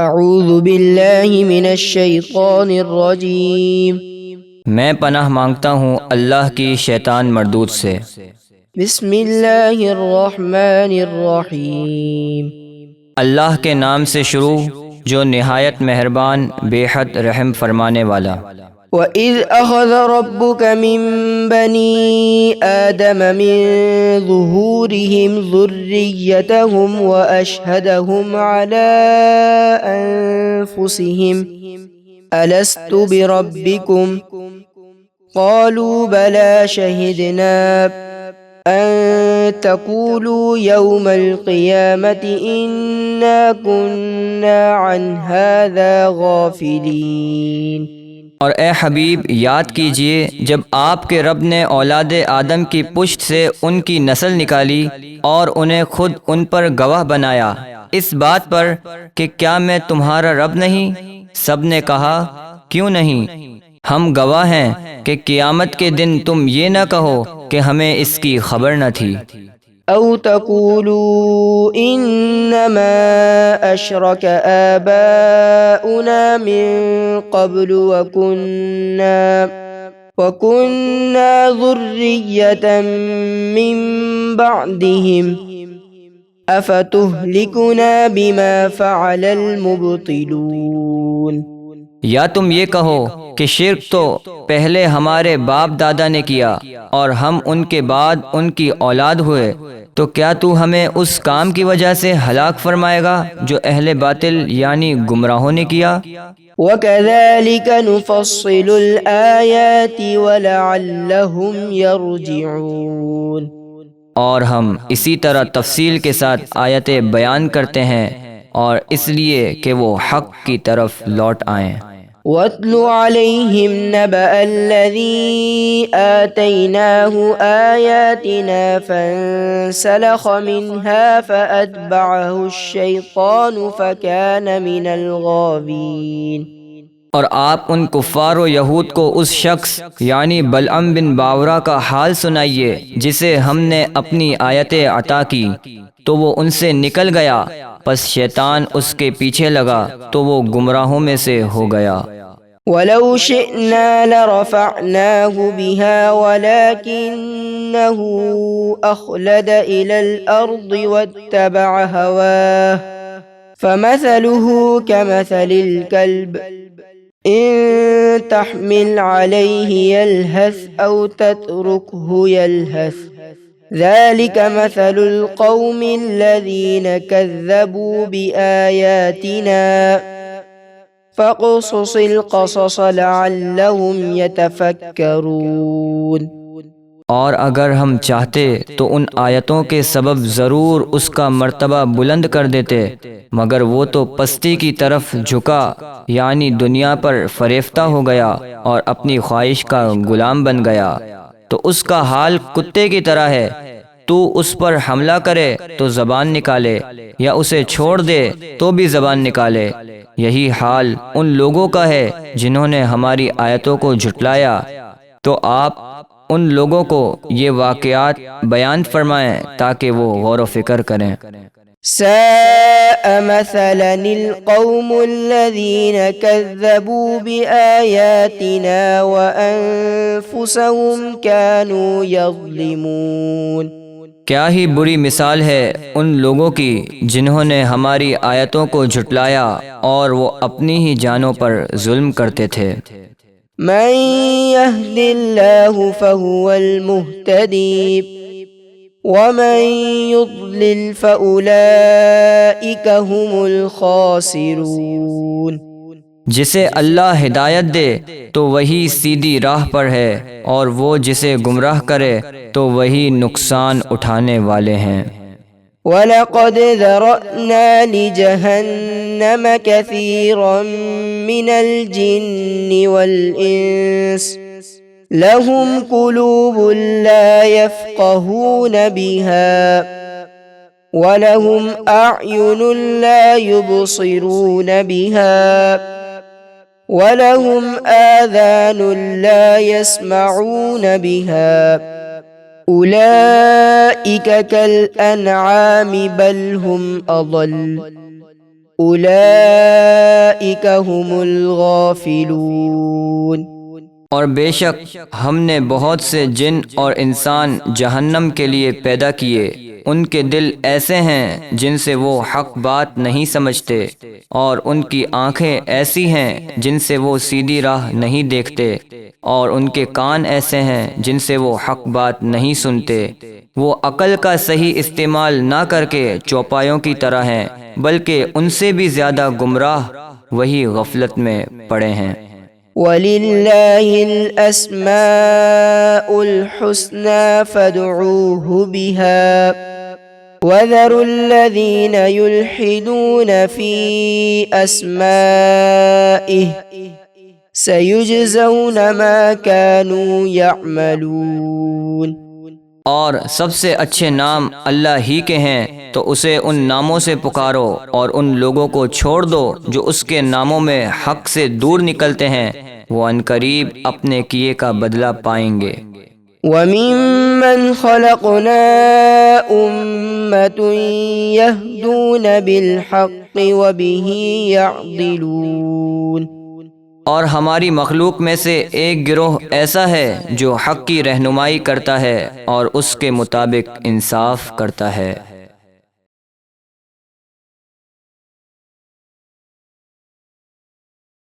اعوذ باللہ من الشیطان الرجیم۔ میں پناہ مانگتا ہوں اللہ کی شیطان مردود سے۔ بسم اللہ الرحمن الرحیم۔ اللہ کے نام سے شروع جو نہایت مہربان بے حد رحم فرمانے والا۔ وَإِذْ أَخَذَ رَبُّكَ مِن بَنِي آدَمَ مِن ظُهُورِهِمْ ذُرِّيَّتَهُمْ وَأَشْهَدَهُمْ عَلَىٰ أَنفُسِهِمْ أَلَسْتُ بِرَبِّكُمْ قَالُوا بَلَىٰ شَهِدْنَا أَن تَقُولُوا يَوْمَ الْقِيَامَةِ إِنَّا كُنَّا عَنْ هَٰذَا غَافِلِينَ۔ اور اے حبیب یاد کیجئے جب آپ کے رب نے اولاد آدم کی پشت سے ان کی نسل نکالی اور انہیں خود ان پر گواہ بنایا اس بات پر کہ کیا میں تمہارا رب نہیں؟ سب نے کہا کیوں نہیں، ہم گواہ ہیں کہ قیامت کے دن تم یہ نہ کہو کہ ہمیں اس کی خبر نہ تھی۔ أو تقولوا إنما أشرك آباؤنا من قبل وكنا ذرية من بعدهم أفتهلكنا بما فعل المبطلون۔ یا تم یہ کہو کہ شرک تو پہلے ہمارے باپ دادا نے کیا اور ہم ان کے بعد ان کی اولاد ہوئے، تو کیا تو ہمیں اس کام کی وجہ سے ہلاک فرمائے گا جو اہل باطل یعنی گمراہوں نے کیا؟ وَكَذَلِكَ نُفَصِّلُ الْآيَاتِ وَلَعَلَّهُمْ يَرْجِعُونَ۔ اور ہم اسی طرح تفصیل کے ساتھ آیتیں بیان کرتے ہیں اور اس لیے کہ وہ حق کی طرف لوٹ آئیں۔ وَاتْلُ عَلَيْهِمْ نَبَأَ الَّذِي آتَيْنَاهُ آيَاتِنَا فَانسَلَخَ مِنْهَا فَأَتْبَعَهُ الشَّيْطَانُ فَكَانَ مِنَ الْغَاوِينَ۔ اور آپ ان کفار و یہود کو اس شخص یعنی بلعم بن باورہ کا حال سنائیے جسے ہم نے اپنی آیتیں عطا کی تو وہ ان سے نکل گیا، پس شیطان اس کے پیچھے لگا تو وہ گمراہوں میں سے ہو گیا۔ وَلَوْ شِئْنَا لَرَفَعْنَاهُ بِهَا وَلَكِنَّهُ أَخْلَدَ إِلَى الْأَرْضِ وَاتَّبَعَ هَوَاهُ فَمَثَلُهُ كَمَثَلِ الْكَلْبِ إِن تَحْمِلْ عَلَيْهِ يَلْهَثْ أَوْ تَتْرُكْهُ يَلْهَث ذَلِكَ مَثَلُ الْقَوْمِ الَّذِينَ كَذَّبُوا بِآيَاتِنَا فَاقْصُصِ الْقَصَصَ لَعَلَّهُمْ يَتَفَكَّرُونَ۔ اور اگر ہم چاہتے تو ان آیتوں کے سبب ضرور اس کا مرتبہ بلند کر دیتے، مگر وہ تو پستی کی طرف جھکا یعنی دنیا پر فریفتہ ہو گیا اور اپنی خواہش کا غلام بن گیا، تو اس کا حال کتے کی طرح ہے۔ تو اس پر حملہ کرے تو زبان نکالے یا اسے چھوڑ دے تو بھی زبان نکالے۔ یہی حال ان لوگوں کا ہے جنہوں نے ہماری آیتوں کو جھٹلایا، تو آپ ان لوگوں کو یہ واقعات بیان فرمائیں تاکہ وہ غور و فکر کریں۔ ساء مثلا القوم الذين كذبوا بآياتنا وأنفسهم كانوا يظلمون۔ کیا ہی بری مثال ہے ان لوگوں کی جنہوں نے ہماری آیتوں کو جھٹلایا اور وہ اپنی ہی جانوں پر ظلم کرتے تھے۔ من يهد الله فهو المهتدي ومن يضلل فأولئك هم الخاسرون۔ جسے اللہ ہدایت دے تو وہی سیدھی راہ پر ہے اور وہ جسے گمراہ کرے تو وہی نقصان اٹھانے والے ہیں۔ وَلَقَدْ ذَرَأْنَا لِجَهَنَّمَ كَثِيرًا مِنَ الْجِنِّ وَالْإِنسِ لَهُمْ قُلُوبٌ لَا يَفْقَهُونَ بِهَا وَلَهُمْ أَعْيُنٌ لَا يُبْصِرُونَ بِهَا وَلَهُمْ آذَانٌ لَا يَسْمَعُونَ بِهَا أُولَئِكَ كَالْأَنْعَامِ بَلْ هُمْ أَضَلُّ أولئك هم الغافلون۔ اور بے شک ہم نے بہت سے جن اور انسان جہنم کے لیے پیدا کیے، ان کے دل ایسے ہیں جن سے وہ حق بات نہیں سمجھتے، اور ان کی آنکھیں ایسی ہیں جن سے وہ سیدھی راہ نہیں دیکھتے، اور ان کے کان ایسے ہیں جن سے وہ حق بات نہیں سنتے۔ وہ عقل کا صحیح استعمال نہ کر کے چوپایوں کی طرح ہیں، بلکہ ان سے بھی زیادہ گمراہ وہی غفلت میں پڑے ہیں۔ وَلِلَّهِ الْأَسْمَاءُ الْحُسْنَى فَادْعُوهُ بِهَا وَذَرُوا الَّذِينَ يُلْحِدُونَ فِي أَسْمَائِهِ سَيُجْزَوْنَ مَا كَانُوا يَعْمَلُونَ۔ اور سب سے اچھے نام اللہ ہی کے ہیں، تو اسے ان ناموں سے پکارو، اور ان لوگوں کو چھوڑ دو جو اس کے ناموں میں حق سے دور نکلتے ہیں، وہ عنقریب اپنے کیے کا بدلہ پائیں گے۔ وَمِمَّنْ خَلَقْنَا أُمَّةٌ يَهْدُونَ بِالْحَقِّ وَبِهِ يَعْدِلُونَ۔ اور ہماری مخلوق میں سے ایک گروہ ایسا ہے جو حق کی رہنمائی کرتا ہے اور اس کے مطابق انصاف کرتا ہے۔